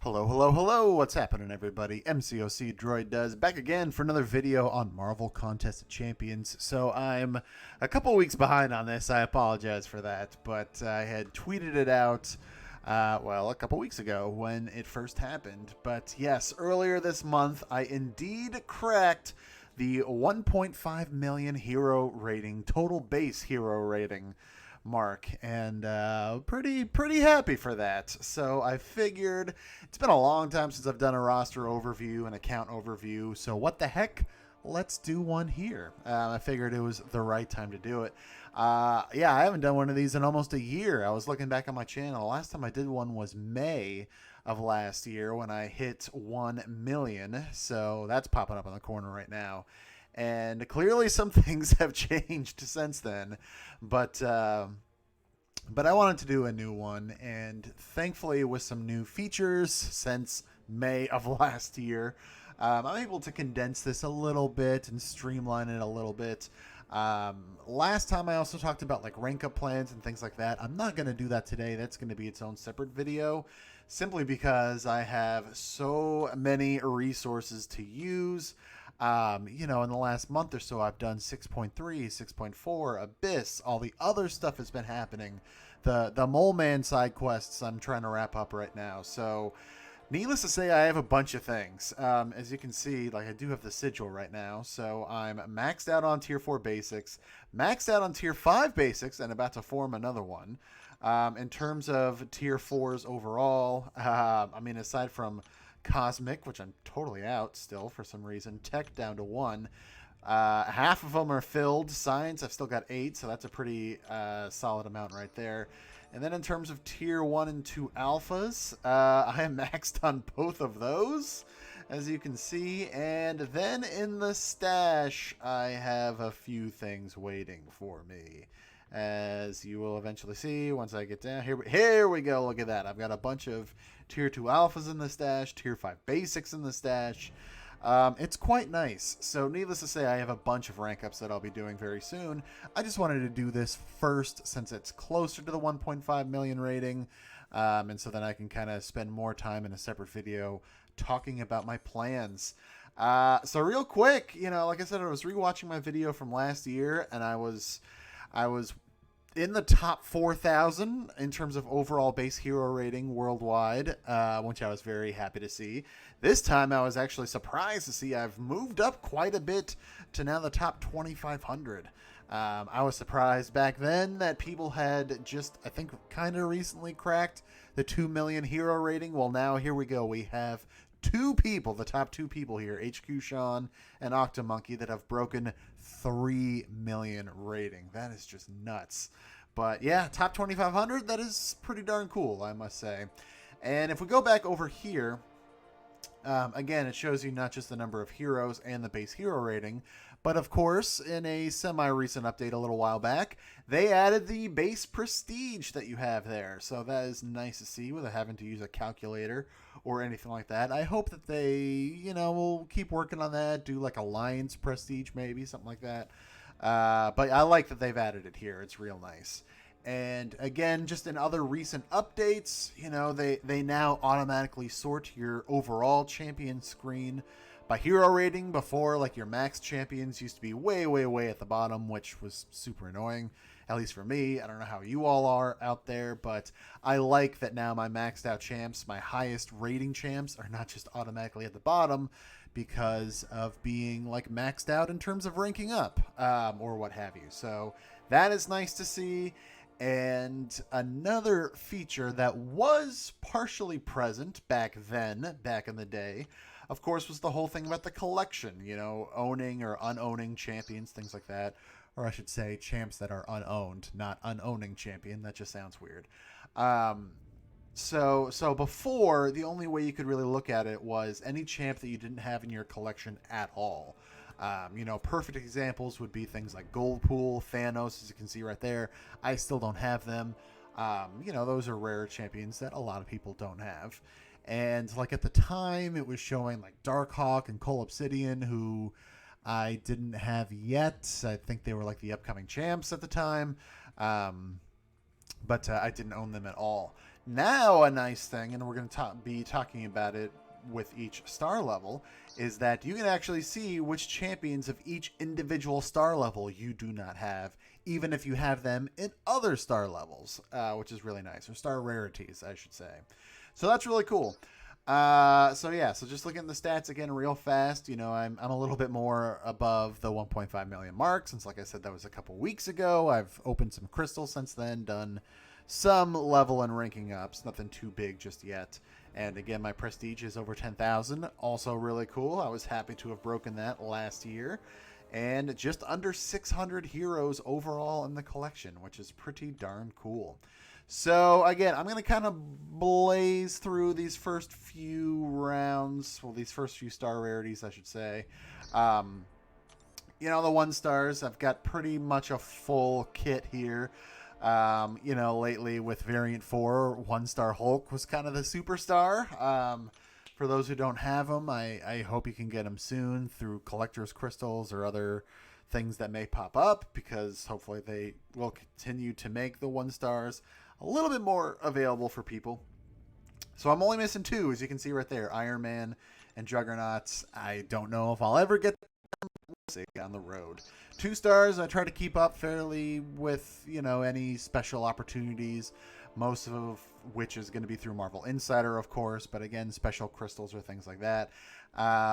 Hello, hello, hello! What's happening, everybody? MCOC Droid does back again for another video on Marvel Contest of Champions. So I'm a couple weeks behind on this. I apologize for that, but I had tweeted it out, a couple weeks ago when it first happened. But yes, earlier this month, I indeed cracked the 1.5 million hero rating, total base hero rating mark, and pretty happy for that. So I figured it's been a long time since I've done a roster overview and account overview, so what the heck, let's do one here. I figured it was the right time to do it. Yeah, I haven't done one of these in almost a year. I was looking back on my channel. The last time I did one was May of last year when I hit 1 million, so that's popping up in the corner right now. And clearly some things have changed since then, but I wanted to do a new one, and thankfully with some new features since May of last year, I'm able to condense this a little bit and streamline it a little bit. Last time I also talked about like rank up plans and things like that. I'm not going to do that today. That's going to be its own separate video, simply because I have so many resources to use. In the last month or so, I've done 6.3, 6.4, Abyss, all the other stuff has been happening. The Mole Man side quests I'm trying to wrap up right now. So, needless to say, I have a bunch of things. As you can see, like I do have the sigil right now. So I'm maxed out on tier 4 basics, maxed out on tier 5 basics, and about to form another one. In terms of tier 4s overall, aside from Cosmic, which I'm totally out still for some reason, Tech down to 1. Half of them are filled. Science, I've still got 8, so that's a pretty solid amount right there. And then in terms of tier 1 and 2 alphas, I am maxed on both of those, as you can see. And then in the stash, I have a few things waiting for me, as you will eventually see once I get down. Here we go. Look at that. I've got a bunch of tier 2 alphas in the stash, tier 5 basics in the stash. It's quite nice. So needless to say, I have a bunch of rank ups that I'll be doing very soon. I just wanted to do this first since it's closer to the 1.5 million rating. And so then I can kind of spend more time in a separate video talking about my plans. So real quick, like I said, I was rewatching my video from last year, and I was in the top 4,000 in terms of overall base hero rating worldwide, which I was very happy to see. This time I was actually surprised to see I've moved up quite a bit to now the top 2,500. I was surprised back then that people had just, I think, kind of recently cracked the 2 million hero rating. Well, now here we go. We have two people, the top two people here, HQ Sean and Octomonkey, that have broken 3 million rating. That is just nuts. But yeah, top 2,500, that is pretty darn cool, I must say. And if we go back over here, again, it shows you not just the number of heroes and the base hero rating, but of course, in a semi-recent update a little while back, they added the base prestige that you have there. So that is nice to see without having to use a calculator or anything like that. I hope that they, will keep working on that, do like Alliance prestige maybe, something like that. But I like that they've added it here. It's real nice. And again, just in other recent updates, they now automatically sort your overall champion screen by hero rating. Before, like, your max champions used to be way at the bottom, which was super annoying, at least for me. I don't know how you all are out there, but I like that now my maxed out champs, my highest rating champs, are not just automatically at the bottom because of being like maxed out in terms of ranking up, or what have you. So that is nice to see. And another feature that was partially present back in the day, of course, was the whole thing about the collection, owning or unowning champions, things like that. Or I should say champs that are unowned, not unowning champion. That just sounds weird. So before, the only way you could really look at it was any champ that you didn't have in your collection at all. Perfect examples would be things like Goldpool, Thanos, as you can see right there. I still don't have them. Those are rare champions that a lot of people don't have. And like at the time, it was showing like Darkhawk and Cole Obsidian, who I didn't have yet. I think they were like the upcoming champs at the time. But I didn't own them at all. Now, a nice thing, and we're going to be talking about it with each star level, is that you can actually see which champions of each individual star level you do not have, even if you have them in other star levels, which is really nice, or star rarities, I should say. So that's really cool. So just looking at the stats again real fast, I'm a little bit more above the 1.5 million mark, since, like I said, that was a couple weeks ago. I've opened some crystals since then, done some level and ranking ups, nothing too big just yet. And again, my prestige is over 10,000, also really cool. I was happy to have broken that last year. And just under 600 heroes overall in the collection, which is pretty darn cool. So again, I'm going to kind of blaze through these first few rounds, well, these first few star rarities, I should say. The 1 stars, I've got pretty much a full kit here. Lately with Variant 4, 1-star Hulk was kind of the superstar. For those who don't have them, I hope you can get them soon through collector's crystals or other things that may pop up, because hopefully they will continue to make the 1 stars a little bit more available for people. So I'm only missing 2, as you can see right there, Iron Man and Juggernauts. I don't know if I'll ever get them. We'll see on the road. 2 stars, I try to keep up fairly with, any special opportunities, most of which is going to be through Marvel Insider, of course, but again, special crystals or things like that.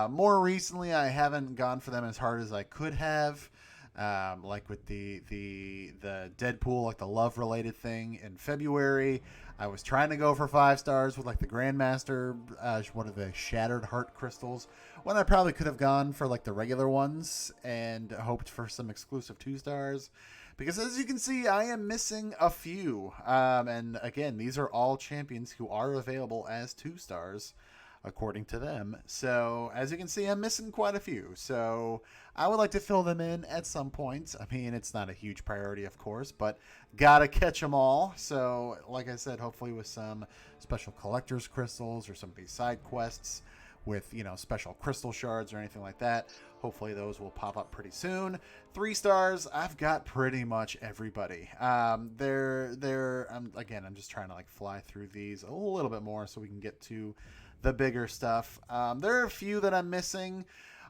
More recently, I haven't gone for them as hard as I could have. Like with the Deadpool, like the love related thing in February, I was trying to go for 5 stars with like the Grandmaster, one of the Shattered Heart crystals, when I probably could have gone for like the regular ones and hoped for some exclusive 2 stars. Because as you can see, I am missing a few. And again, these are all champions who are available as 2 stars, according to them. So as you can see, I'm missing quite a few. So I would like to fill them in at some point. I mean, it's not a huge priority, of course, but gotta catch them all. So like I said, hopefully with some special collector's crystals or some of these side quests with, special crystal shards or anything like that. Hopefully those will pop up pretty soon. 3 stars, I've got pretty much everybody. I'm just trying to like fly through these a little bit more so we can get to the bigger stuff. There are a few that I'm missing.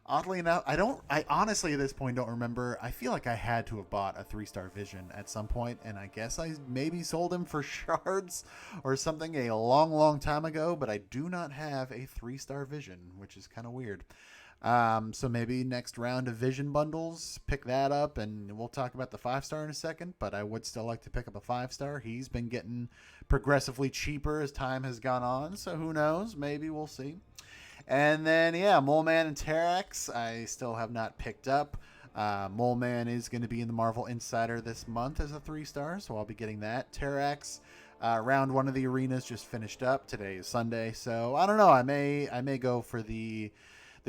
Oddly enough, I honestly at this point don't remember. I feel like I had to have bought a 3-star Vision at some point, and I guess I maybe sold him for shards or something a long, long time ago, but I do not have a 3-star Vision, which is kind of weird. So maybe next round of Vision bundles, pick that up, and we'll talk about the 5-star in a second, but I would still like to pick up a 5-star. He's been getting progressively cheaper as time has gone on, so who knows? Maybe we'll see. And then, Mole Man and Terrax, I still have not picked up. Mole Man is going to be in the Marvel Insider this month as a 3-star, so I'll be getting that. Terrax, round 1 of the arenas just finished up. Today is Sunday, so I don't know. I may go for the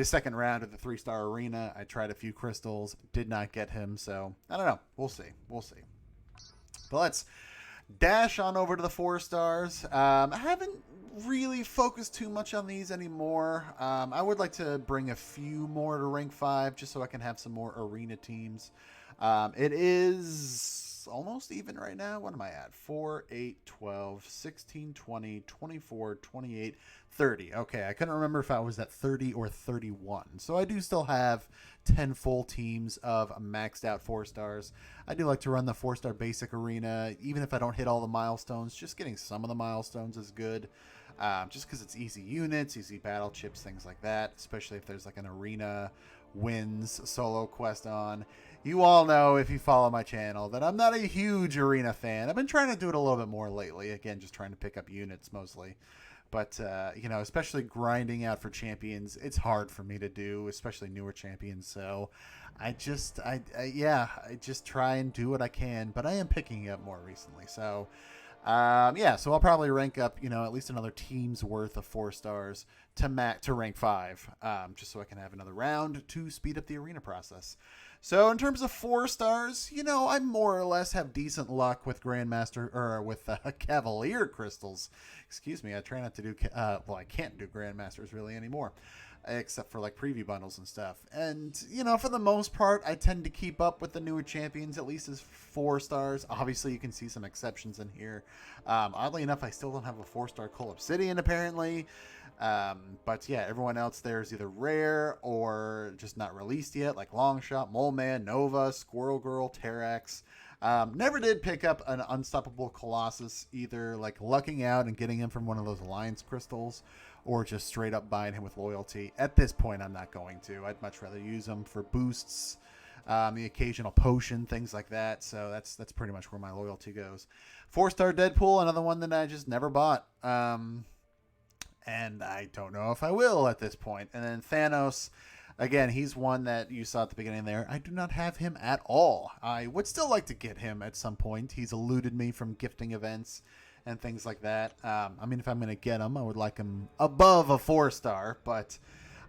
second round of the 3-star arena. I tried a few crystals, did not get him, so I don't know. We'll see. But let's dash on over to the 4 stars. I haven't really focused too much on these anymore. I would like to bring a few more to rank 5 just so I can have some more arena teams. It is almost even right now. What am I at? 4, 8, 12, 16, 20, 24, 28, 30. Okay, I couldn't remember if I was at 30 or 31. So I do still have 10 full teams of maxed out 4 stars. I do like to run the 4-star basic arena, even if I don't hit all the milestones. Just getting some of the milestones is good. Just because it's easy units, easy battle chips, things like that, especially if there's like an arena wins solo quest on. You all know, if you follow my channel, that I'm not a huge arena fan. I've been trying to do it a little bit more lately. Again, just trying to pick up units mostly. But, especially grinding out for champions, it's hard for me to do, especially newer champions. So I just try and do what I can, but I am picking up more recently. So so I'll probably rank up, at least another team's worth of 4 stars to rank 5, just so I can have another round to speed up the arena process. So in terms of 4-stars, I more or less have decent luck with Grandmaster or with Cavalier crystals. Excuse me, I try not to do I can't do Grandmasters really anymore, except for like preview bundles and stuff. And for the most part, I tend to keep up with the newer champions, at least as 4-stars. Obviously, you can see some exceptions in here. Oddly enough, I still don't have a 4-star Coal Obsidian apparently. But yeah, everyone else there is either rare or just not released yet, like Longshot, Mole Man, Nova, Squirrel Girl, Terrax. Never did pick up an Unstoppable Colossus, either like lucking out and getting him from one of those Alliance crystals, or just straight up buying him with loyalty. At this point, I'm not going to. I'd much rather use him for boosts, the occasional potion, things like that. So that's pretty much where my loyalty goes. 4-star Deadpool, another one that I just never bought. And I don't know if I will at this point. And then Thanos, again, he's one that you saw at the beginning there. I do not have him at all. I would still like to get him at some point. He's eluded me from gifting events and things like that. I mean, if I'm going to get him, I would like him above a 4-star, but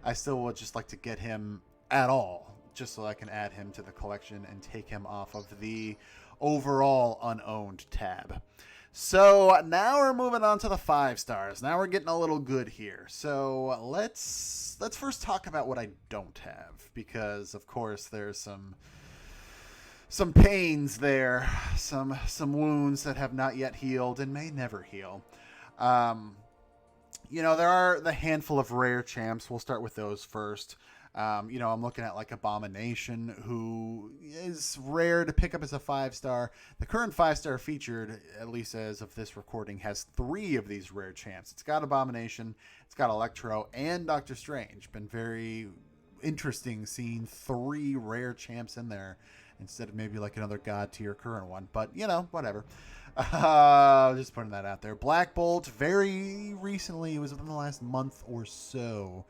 I still would just like to get him at all, just so I can add him to the collection and take him off of the overall unowned tab. So now we're moving on to the 5-stars. Now we're getting a little good here. So let's first talk about what I don't have, because of course there's some pains there, some wounds that have not yet healed and may never heal. There are the handful of rare champs. We'll start with those first. I'm looking at like Abomination, who is rare to pick up as a 5-star. The current 5-star featured, at least as of this recording, has 3 of these rare champs. It's got Abomination, it's got Electro, and Doctor Strange. Been very interesting seeing 3 rare champs in there instead of maybe like another god tier current one. But, whatever. Just putting that out there. Black Bolt, very recently, it was within the last month or so.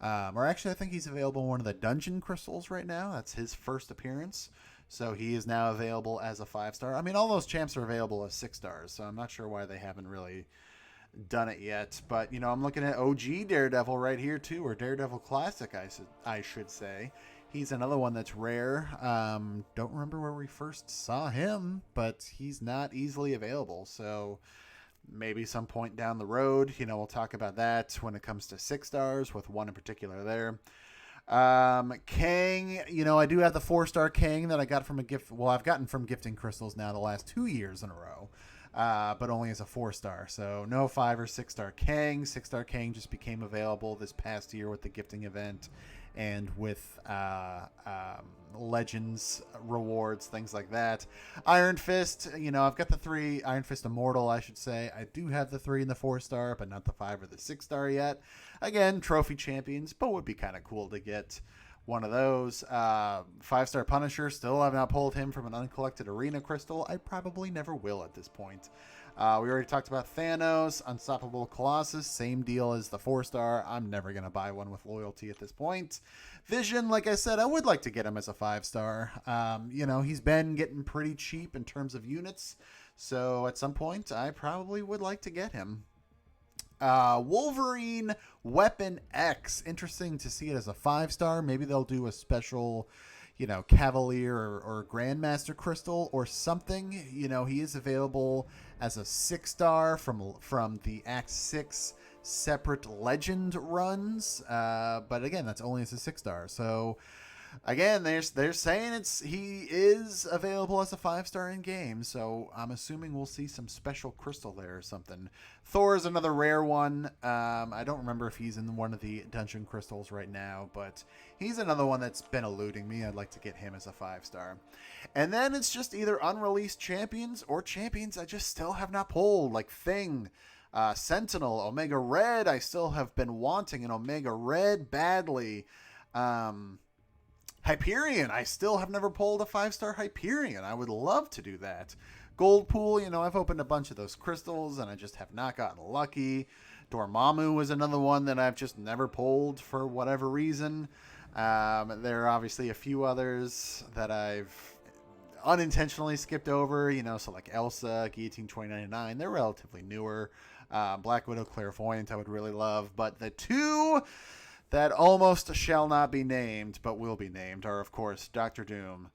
Or actually, I think he's available in one of the dungeon crystals right now. That's his first appearance. So he is now available as a 5-star. I mean, all those champs are available as 6-stars. So I'm not sure why they haven't really done it yet. But, I'm looking at OG Daredevil right here, too. Or Daredevil Classic, I should say. He's another one that's rare. Don't remember where we first saw him, but he's not easily available. So maybe some point down the road, we'll talk about that when it comes to 6-stars, with one in particular there. Kang, I do have the 4-star Kang that I got from a gift. Well, I've gotten from gifting crystals now the last 2 years in a row, but only as a 4-star. So no 5 or 6-star Kang. 6-star Kang just became available this past year with the gifting event and with Legends rewards, things like that. Iron Fist, I've got the 3. Iron Fist Immortal, I should say. I do have the 3 and the 4-star, but not the 5 or the 6-star yet. Again, trophy champions, but would be kind of cool to get one of those. 5-star Punisher, still have not pulled him from an uncollected arena crystal. I probably never will at this point. We already talked about Thanos, Unstoppable Colossus, same deal as the 4-star. I'm never going to buy one with loyalty at this point. Vision, like I said, I would like to get him as a 5-star. He's been getting pretty cheap in terms of units, so at some point I probably would like to get him. Wolverine Weapon X, interesting to see it as a 5-star. Maybe they'll do a special Cavalier or Grandmaster Crystal or something. He is available as a 6-star from the Act 6 separate Legend runs. But again, that's only as a 6-star. So again, they're saying he is available as a 5-star in game. So I'm assuming we'll see some special crystal there or something. Thor is another rare one. I don't remember if he's in one of the dungeon crystals right now, but he's another one that's been eluding me. I'd like to get him as a 5-star. And then it's just either unreleased champions or champions I just still have not pulled, like Thing, Sentinel, Omega Red. I still have been wanting an Omega Red badly. Hyperion, I still have never pulled a 5-star Hyperion. I would love to do that. Gold Pool, I've opened a bunch of those crystals and I just have not gotten lucky. Dormammu was another one that I've just never pulled for whatever reason. There are obviously a few others that I've unintentionally skipped over, so like Elsa, Guillotine 2099, they're relatively newer. Black Widow, Clairvoyant, I would really love. But the two that almost shall not be named, but will be named, are, of course, Dr. Doom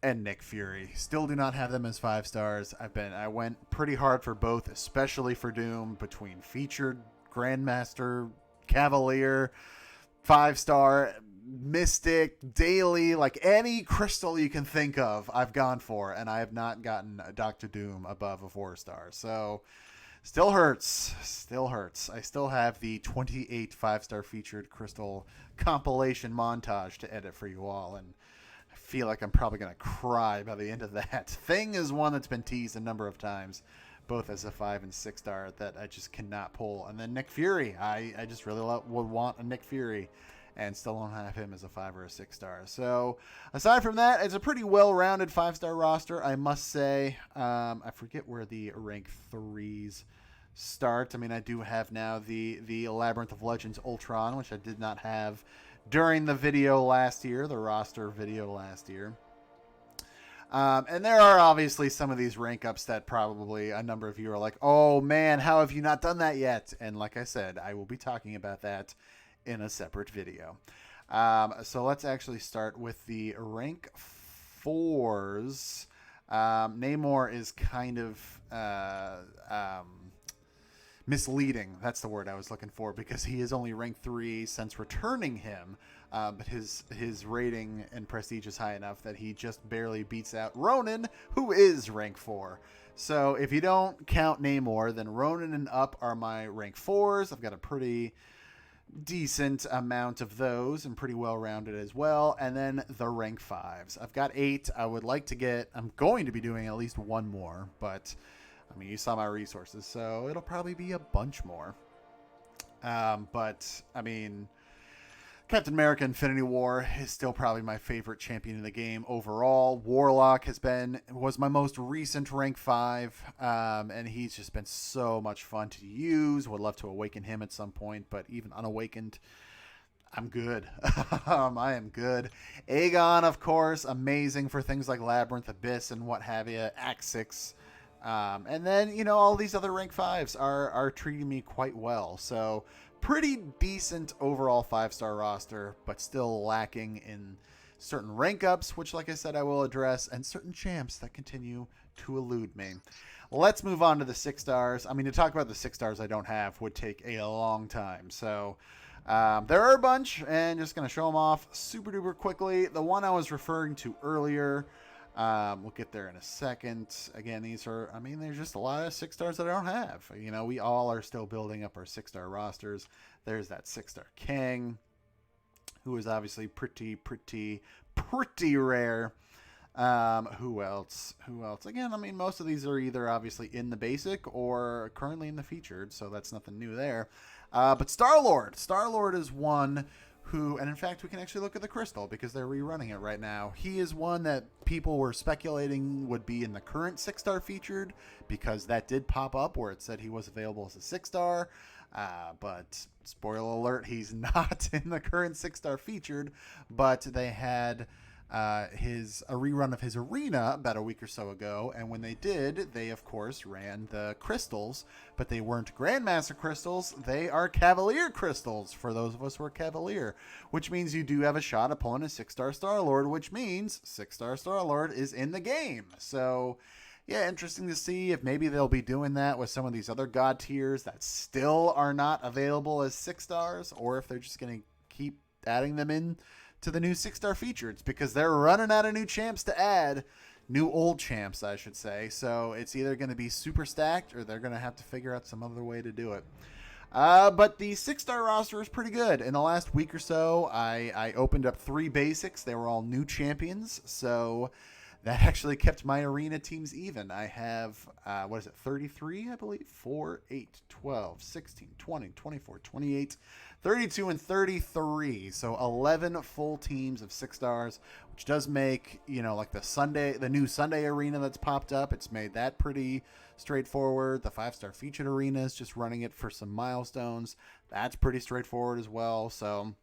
and Nick Fury. Still do not have them as 5 stars. I went pretty hard for both, especially for Doom, between featured, Grandmaster, Cavalier, 5-star, Mystic, Daily, like any crystal you can think of, I've gone for, and I have not gotten a Dr. Doom above a 4-star. So, still hurts. Still hurts. I still have the 28 5-star featured crystal compilation montage to edit for you all, and I feel like I'm probably going to cry by the end of that. Thing is one that's been teased a number of times, both as a 5 and 6-star, that I just cannot pull. And then Nick Fury. I just really would want a Nick Fury, and still don't have him as a 5 or a 6-star. So aside from that, it's a pretty well-rounded 5-star roster, I must say. I forget where the rank 3s start. I mean, I do have now the Labyrinth of Legends Ultron, which I did not have during the video last year, the roster video last year. And there are obviously some of these rank ups that probably a number of you are like, oh man, how have you not done that yet? And like I said, I will be talking about that in a separate video. So let's actually start with the rank 4s. Namor is kind of misleading. That's the word I was looking for, because he is only rank 3 since returning him. But his rating and prestige is high enough that he just barely beats out Ronan, who is rank 4. So if you don't count Namor, then Ronan and up are my rank 4s. I've got a pretty decent amount of those and pretty well rounded as well. And then the rank 5s. I've got 8. I'm going to be doing at least one more, but I mean, you saw my resources, so it'll probably be a bunch more. But I mean, Captain America Infinity War is still probably my favorite champion in the game overall. Warlock was my most recent rank 5, and he's just been so much fun to use. Would love to awaken him at some point, but even unawakened, I'm good. I am good. Aegon, of course, amazing for things like Labyrinth, Abyss, and what have you. Act 6. And then, all these other rank 5s are treating me quite well. So pretty decent overall 5-star roster, but still lacking in certain rank ups, which, like I said, I will address, and certain champs that continue to elude me. Let's move on to the 6 stars. I mean, to talk about the 6 stars I don't have would take a long time. So there are a bunch, and just going to show them off super duper quickly. The one I was referring to earlier, we'll get there in a second. Again, there's just a lot of 6 stars that I don't have. We all are still building up our 6-star rosters. There's that 6-star King, who is obviously pretty rare. Who else? Again, I mean, most of these are either obviously in the basic or currently in the featured, so that's nothing new there. But Star-Lord is one who, and in fact, we can actually look at the crystal because they're rerunning it right now. He is one that people were speculating would be in the current 6-star featured, because that did pop up where it said he was available as a 6-star. But spoiler alert, he's not in the current 6-star featured, but they had a rerun of his arena about a week or so ago, and when they did, they of course ran the crystals, but they weren't Grandmaster crystals, they are Cavalier crystals for those of us who are Cavalier, which means you do have a shot at pulling a 6-star Star-Lord, which means 6-star Star-Lord is in the game. So yeah, interesting to see if maybe they'll be doing that with some of these other god tiers that still are not available as 6 stars, or if they're just going to keep adding them in to the new 6-star features, because they're running out of new champs to add. New old champs, I should say. So it's either going to be super stacked, or they're going to have to figure out some other way to do it. But the 6-star roster is pretty good. In the last week or so, I opened up 3 basics. They were all new champions, so that actually kept my arena teams even. I have, 33, I believe? 4, 8, 12, 16, 20, 24, 28, 32, and 33. So 11 full teams of 6 stars, which does make, like the new Sunday arena that's popped up, it's made that pretty straightforward. The 5-star featured arena is just running it for some milestones. That's pretty straightforward as well. So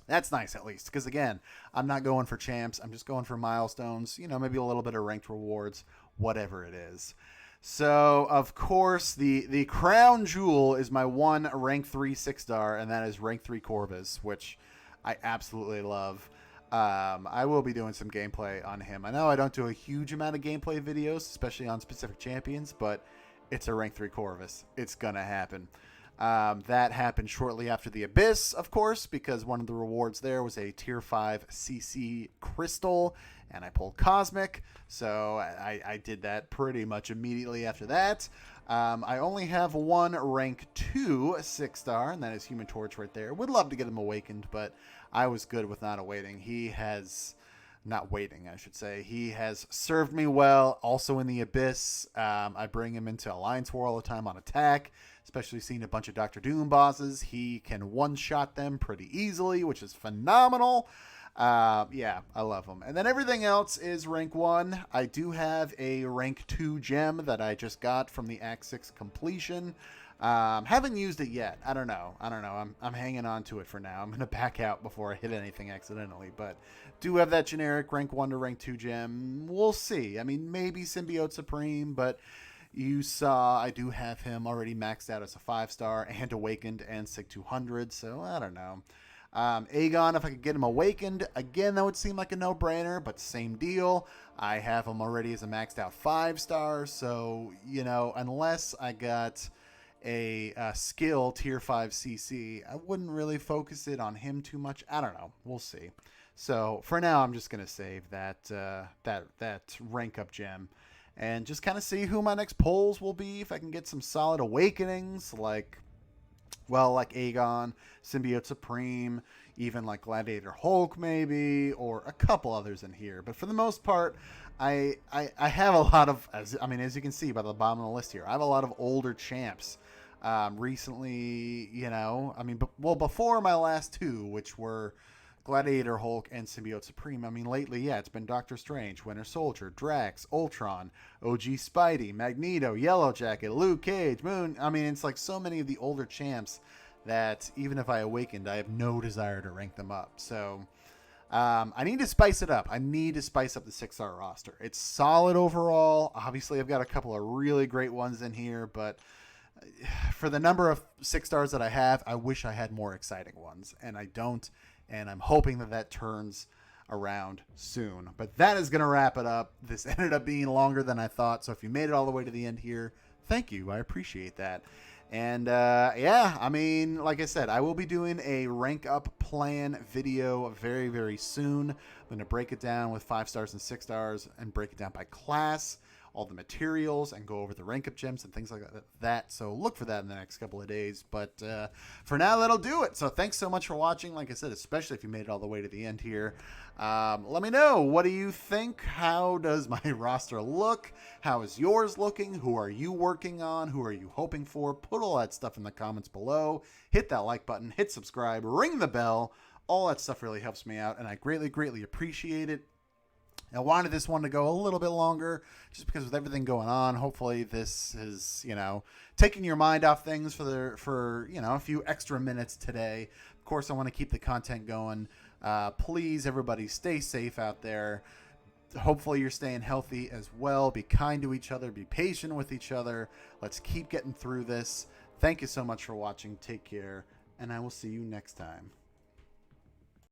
that's nice, at least, because again, I'm not going for champs. I'm just going for milestones, maybe a little bit of ranked rewards, whatever it is. So, of course, the crown jewel is my one rank 3 6-star, and that is rank 3 Corvus, which I absolutely love. I will be doing some gameplay on him. I know I don't do a huge amount of gameplay videos, especially on specific champions, but it's a rank 3 Corvus. It's going to happen. That happened shortly after the Abyss, of course, because one of the rewards there was a tier 5 CC crystal, and I pulled Cosmic, so I did that pretty much immediately after that. I only have one rank 2 6-star, and that is Human Torch right there. Would love to get him awakened, but I was good with not awaiting. He has... Not waiting, I should say. He has served me well. Also in the Abyss, I bring him into Alliance War all the time on attack, especially seeing a bunch of Dr. Doom bosses. He can one-shot them pretty easily, which is phenomenal. Yeah, I love him. And then everything else is rank 1. I do have a rank 2 gem that I just got from the Act 6 completion. Haven't used it yet. I don't know. I'm hanging on to it for now. I'm going to back out before I hit anything accidentally, but do have that generic rank 1 to rank 2 gem. We'll see. I mean, maybe Symbiote Supreme, but you saw I do have him already maxed out as a 5-star and awakened and Sig 200, so I don't know. Aegon, if I could get him awakened, again, that would seem like a no-brainer, but same deal. I have him already as a maxed out 5-star, so, you know, unless I got a skill tier 5 CC, I wouldn't really focus it on him too much. I don't know. We'll see. So for now, I'm just gonna save that rank up gem, and just kind of see who my next pulls will be. If I can get some solid awakenings, like Aegon, Symbiote Supreme, even like Gladiator Hulk maybe, or a couple others in here. But for the most part, I have a lot of, as you can see by the bottom of the list here, I have a lot of older champs. Recently, you know, before my last two, which were Gladiator Hulk and Symbiote Supreme. I mean, lately, yeah, it's been Doctor Strange, Winter Soldier, Drax, Ultron, OG Spidey, Magneto, Yellow Jacket, Luke Cage, Moon. I mean, it's like so many of the older champs that even if I awakened, I have no desire to rank them up. So I need to spice it up. I need to spice up the 6-star roster. It's solid overall. Obviously, I've got a couple of really great ones in here, but for the number of 6-stars that I have, I wish I had more exciting ones, and I don't. And I'm hoping that turns around soon. But that is going to wrap it up. This ended up being longer than I thought. So if you made it all the way to the end here, thank you. I appreciate that. And yeah, I mean, like I said, I will be doing a rank up plan video very, very soon. I'm going to break it down with 5 stars and 6 stars and break it down by class, all the materials, and go over the rank up gems and things like that. So look for that in the next couple of days. But for now, that'll do it. So thanks so much for watching. Like I said, especially if you made it all the way to the end here. Let me know. What do you think? How does my roster look? How is yours looking? Who are you working on? Who are you hoping for? Put all that stuff in the comments below. Hit that like button. Hit subscribe. Ring the bell. All that stuff really helps me out, and I greatly, greatly appreciate it. I wanted this one to go a little bit longer just because with everything going on, hopefully this is, you know, taking your mind off things for you know, a few extra minutes today. Of course, I want to keep the content going. Please, everybody, stay safe out there. Hopefully you're staying healthy as well. Be kind to each other. Be patient with each other. Let's keep getting through this. Thank you so much for watching. Take care, and I will see you next time.